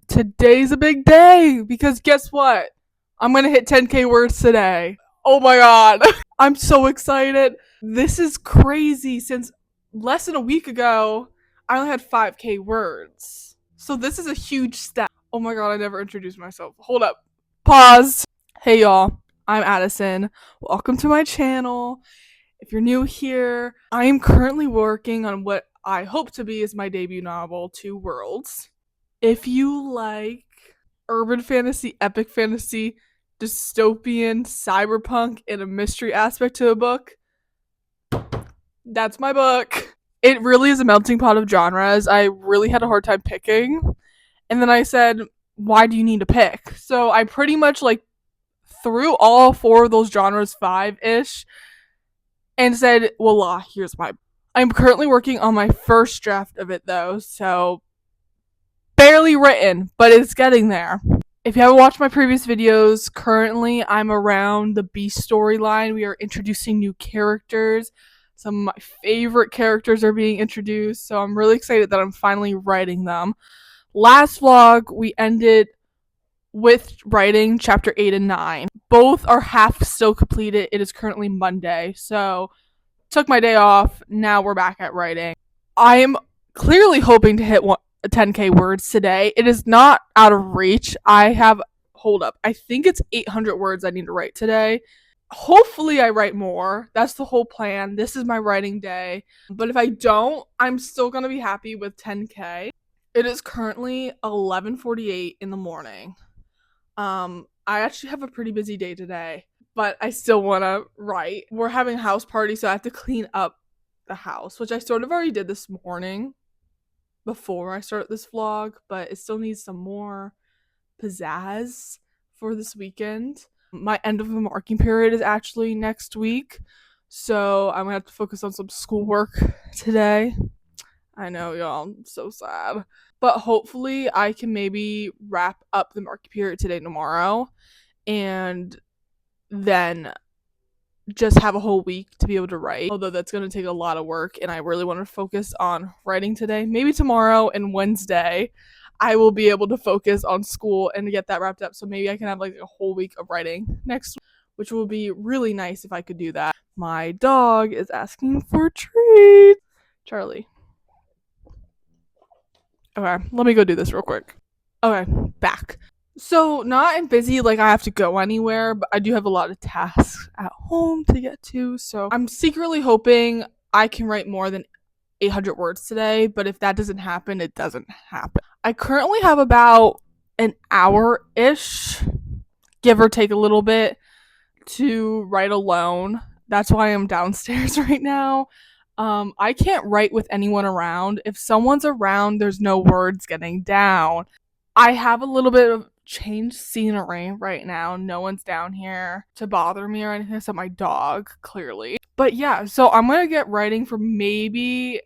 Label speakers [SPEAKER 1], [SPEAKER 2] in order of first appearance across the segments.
[SPEAKER 1] Today's a big day because guess what? I'm gonna hit 10K words today. Oh my god. I'm so excited. This is crazy since less than a week ago, I only had 5K words. So this is a huge step. Oh my god, I never introduced myself. Hold up. Pause. Hey y'all, I'm Addison. Welcome to my channel. If you're new here, I am currently working on what I hope to be is my debut novel, Two Worlds. If you like urban fantasy, epic fantasy, dystopian, cyberpunk, and a mystery aspect to a book, that's my book. It really is a melting pot of genres. I really had a hard time picking. And then I said, why do you need to pick? So I pretty much threw all four of those genres 5-ish and said, voila, here's my. I'm currently working on my first draft of it though, so barely written, but it's getting there. If you haven't watched my previous videos, currently I'm around the B storyline. We are introducing new characters. Some of my favorite characters are being introduced, so I'm really excited that I'm finally writing them. Last vlog, we ended with writing chapter 8 and 9. Both are half still completed. It is currently Monday, so took my day off. Now we're back at writing. I am clearly hoping to hit 10K words today. It is not out of reach. Hold up. I think it's 800 words I need to write today. Hopefully I write more. That's the whole plan. This is my writing day. But if I don't, I'm still going to be happy with 10K. It is currently 11:48 in the morning. I actually have a pretty busy day today, but I still want to write. We're having a house party, so I have to clean up the house, which I sort of already did this morning before I start this vlog, but it still needs some more pizzazz for this weekend. My end of the marking period is actually next week, so I'm gonna have to focus on some schoolwork today. I know, y'all, I'm so sad. But hopefully I can maybe wrap up the marking period today, tomorrow, and then just have a whole week to be able to write. Although that's going to take a lot of work, and I really want to focus on writing today. Maybe tomorrow and Wednesday, I will be able to focus on school and get that wrapped up. So maybe I can have a whole week of writing next week, which will be really nice if I could do that. My dog is asking for treats. Charlie. Okay, let me go do this real quick. Okay, back. So, not busy, I have to go anywhere, but I do have a lot of tasks at home to get to, so I'm secretly hoping I can write more than 800 words today, but if that doesn't happen, it doesn't happen. I currently have about an hour-ish, give or take a little bit, to write alone. That's why I'm downstairs right now. I can't write with anyone around. If someone's around, there's no words getting down. I have a little bit of changed scenery right now. No one's down here to bother me or anything except my dog, clearly. But yeah, so I'm gonna get writing for maybe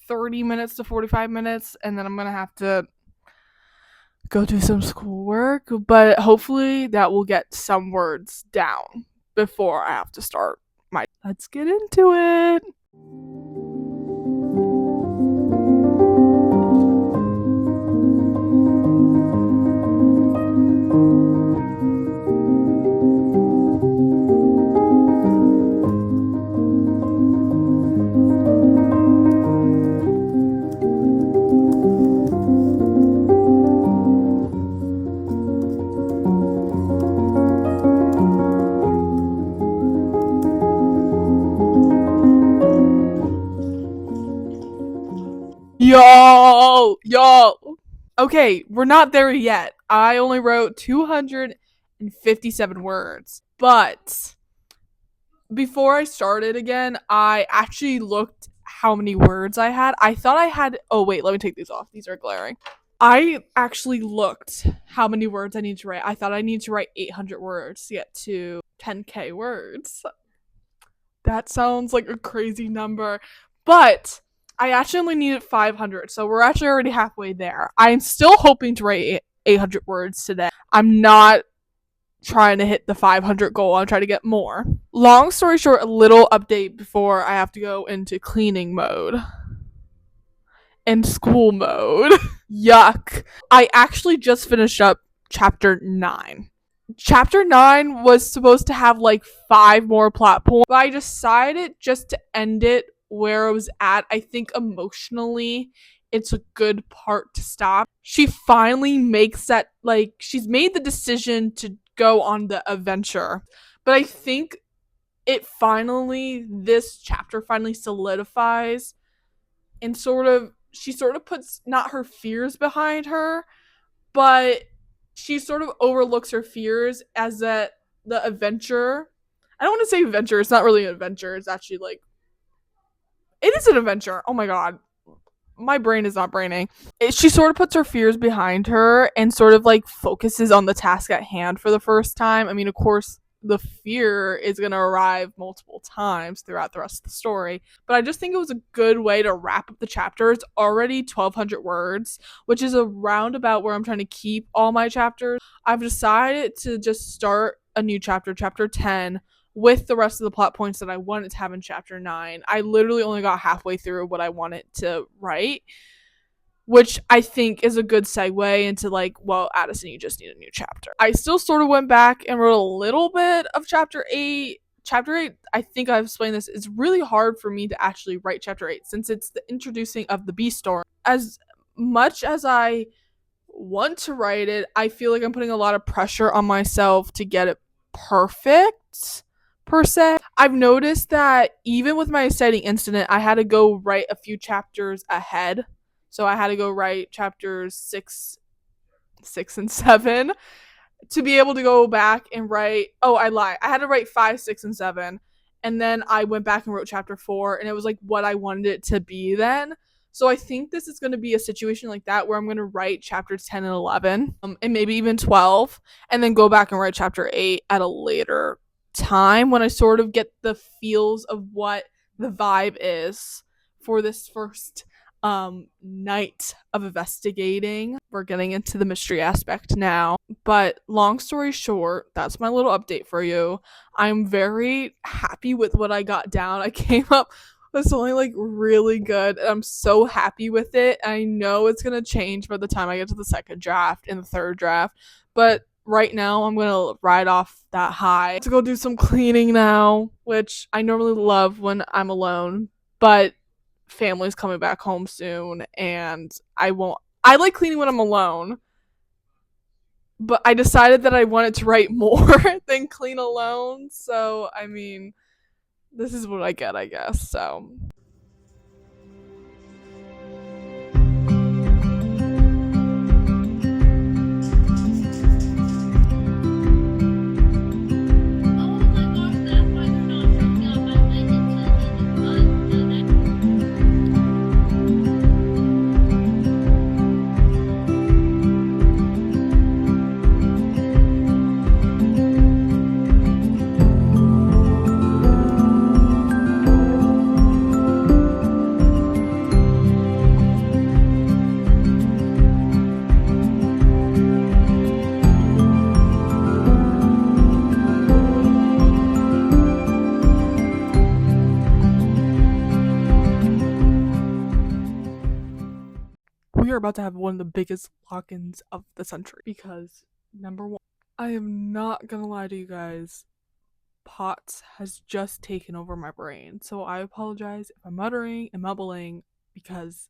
[SPEAKER 1] 30 minutes to 45 minutes, and then I'm gonna have to go do some schoolwork, but hopefully that will get some words down before I have to start my. Let's get into it. Y'all. Okay, we're not there yet. I only wrote 257 words. But before I started again, I actually looked how many words I had. I thought I had. Oh, wait, let me take these off. These are glaring. I actually looked how many words I need to write. I thought I need to write 800 words to get to 10K words. That sounds like a crazy number. But I actually only needed 500, so we're actually already halfway there. I'm still hoping to write 800 words today. I'm not trying to hit the 500 goal. I'm trying to get more. Long story short, a little update before I have to go into cleaning mode. in school mode. Yuck. I actually just finished up chapter 9. Chapter 9 was supposed to have like 5 more plot points, but I decided just to end it where it was at. I think emotionally it's a good part to stop. She finally makes that, like, she's made the decision to go on the adventure. But I think this chapter finally solidifies and she sort of puts not her fears behind her, but she sort of overlooks her fears as that the adventure. I don't want to say adventure. It's not really an adventure. It's actually like it is an adventure. Oh my god, my brain is not braining. She sort of puts her fears behind her and sort of like focuses on the task at hand for the first time. I mean, of course, the fear is going to arrive multiple times throughout the rest of the story, but I just think it was a good way to wrap up the chapter. It's already 1,200 words, which is around about where I'm trying to keep all my chapters. I've decided to just start a new chapter, chapter 10, with the rest of the plot points that I wanted to have in chapter 9. I literally only got halfway through what I wanted to write, which I think is a good segue into like, well, Addison, you just need a new chapter. I still sort of went back and wrote a little bit of chapter 8. Chapter 8, I think I've explained this, it's really hard for me to actually write chapter 8 since it's the introducing of the beast story. As much as I want to write it, I feel like I'm putting a lot of pressure on myself to get it perfect, per se. I've noticed that even with my exciting incident, I had to go write a few chapters ahead. So I had to go write chapters 6 and 7 to be able to go back and write. Oh, I lie. I had to write 5, 6, and 7. And then I went back and wrote chapter 4, and it was like what I wanted it to be then. So I think this is going to be a situation like that where I'm going to write chapters 10 and 11, and maybe even 12, and then go back and write chapter 8 at a later time when I sort of get the feels of what the vibe is for this first night of investigating. We're getting into the mystery aspect now. But long story short, that's my little update for you. I'm very happy with what I got down. I came up with something like really good, and I'm so happy with it. I know it's gonna change by the time I get to the second draft and the third draft, but right now I'm gonna ride off that high to go do some cleaning now, which I normally love when I'm alone, but family's coming back home soon and I like cleaning when I'm alone, but I decided that I wanted to write more than clean alone. So I mean, this is what I get, I guess. So we are about to have one of the biggest lock-ins of the century because number one, I am not gonna lie to you guys, POTS has just taken over my brain. So I apologize if I'm muttering and mumbling because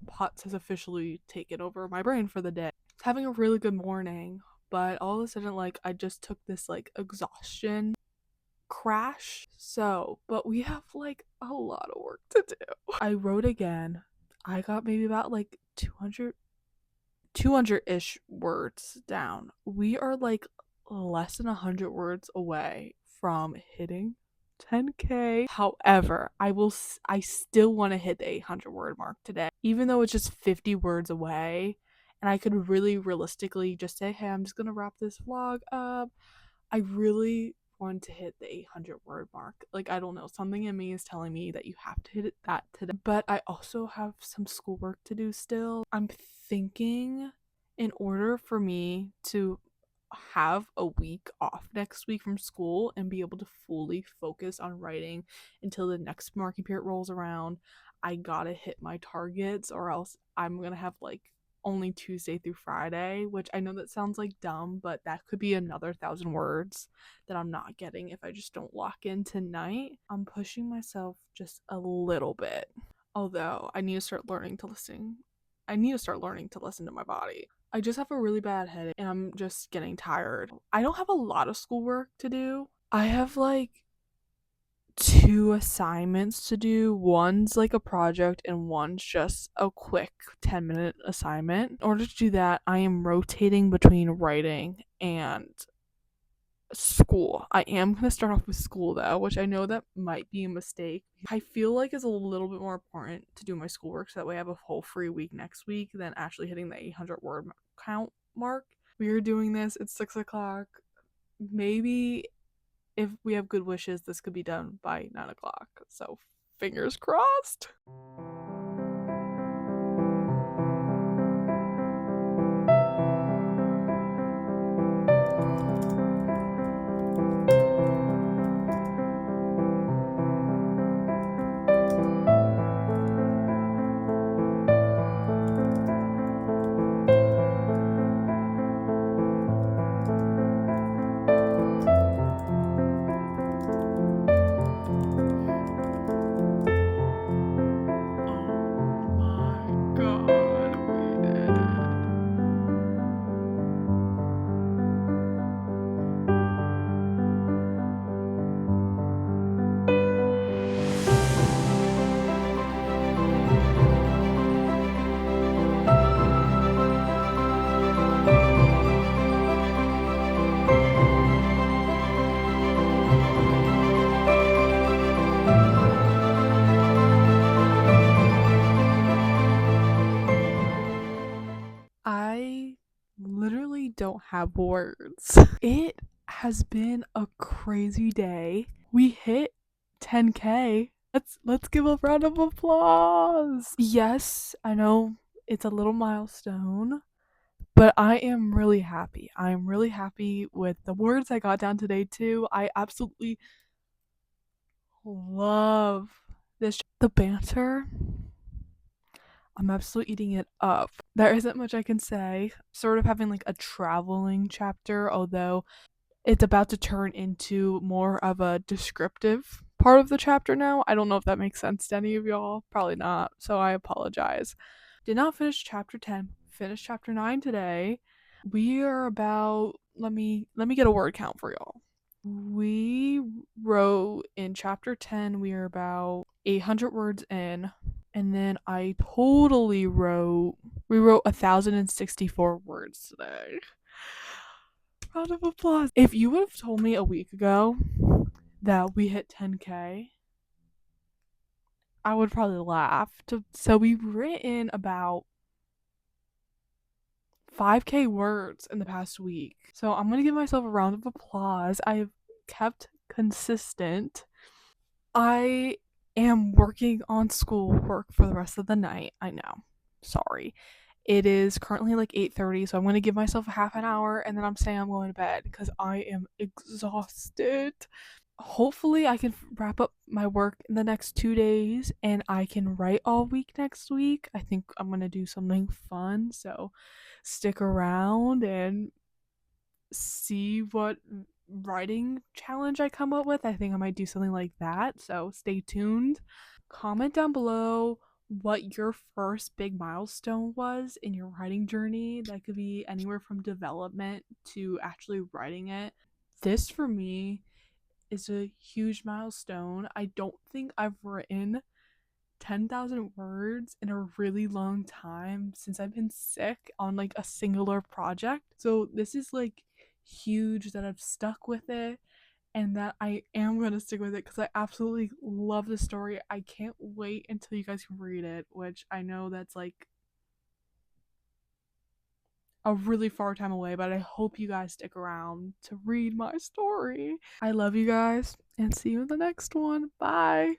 [SPEAKER 1] POTS has officially taken over my brain for the day. I was having a really good morning, but all of a sudden, like, I just took this, like, exhaustion crash. So, but we have, like, a lot of work to do. I wrote again. I got maybe about, like, 200-ish words down. We are, like, less than 100 words away from hitting 10K. However, I still want to hit the 800 word mark today, even though it's just 50 words away. And I could really realistically just say, hey, I'm just gonna wrap this vlog up. I really want to hit the 800 word mark. Like, I don't know, something in me is telling me that you have to hit that today. But I also have some schoolwork to do still. I'm thinking in order for me to have a week off next week from school and be able to fully focus on writing until the next marking period rolls around, I gotta hit my targets or else I'm gonna have like only Tuesday through Friday, which I know that sounds like dumb, but that could be another 1,000 words that I'm not getting if I just don't lock in tonight. I'm pushing myself just a little bit. Although I need to start learning to listen. I need to start learning to listen to my body. I just have a really bad headache and I'm just getting tired. I don't have a lot of schoolwork to do. I have like two assignments to do. One's like a project and one's just a quick 10-minute assignment. In order to do that, I am rotating between writing and school. I am going to start off with school though, which I know that might be a mistake. I feel like it's a little bit more important to do my schoolwork so that way I have a whole free week next week than actually hitting the 800 word count mark. We are doing this. It's 6 o'clock. Maybe if we have good wishes, this could be done by 9 o'clock. So fingers crossed. Oh my god, we did it. I literally don't have words. It has been a crazy day. We hit 10K. Let's give a round of applause. Yes, I know it's a little milestone, but I am really happy. I am really happy with the words I got down today too. I absolutely love this. The banter, I'm absolutely eating it up. There isn't much I can say. Sort of having like a traveling chapter, although it's about to turn into more of a descriptive part of the chapter now. I don't know if that makes sense to any of y'all. Probably not. So I apologize. Did not finish chapter 10. Finished chapter 9 today. We are about let me get a word count for y'all. We wrote in chapter 10, we are about 800 words in. And then we wrote 1,064 words today. Round of applause. If you would have told me a week ago that we hit 10K, I would probably laugh. So we've written about 5K words in the past week. So I'm going to give myself a round of applause. I have kept consistent. I am working on schoolwork for the rest of the night. I know. Sorry. It is currently like 8:30, so I'm going to give myself a half an hour and then I'm saying I'm going to bed because I am exhausted. Hopefully I can wrap up my work in the next 2 days and I can write all week next week. I think I'm going to do something fun, so stick around and see what writing challenge I come up with. I think I might do something like that, so stay tuned. Comment down below what your first big milestone was in your writing journey. That could be anywhere from development to actually writing it. This for me is a huge milestone. I don't think I've written 10,000 words in a really long time since I've been sick on like a singular project. So this is like huge that I've stuck with it and that I am going to stick with it because I absolutely love the story. I can't wait until you guys can read it, which I know that's like a really far time away, but I hope you guys stick around to read my story. I love you guys and see you in the next one. Bye.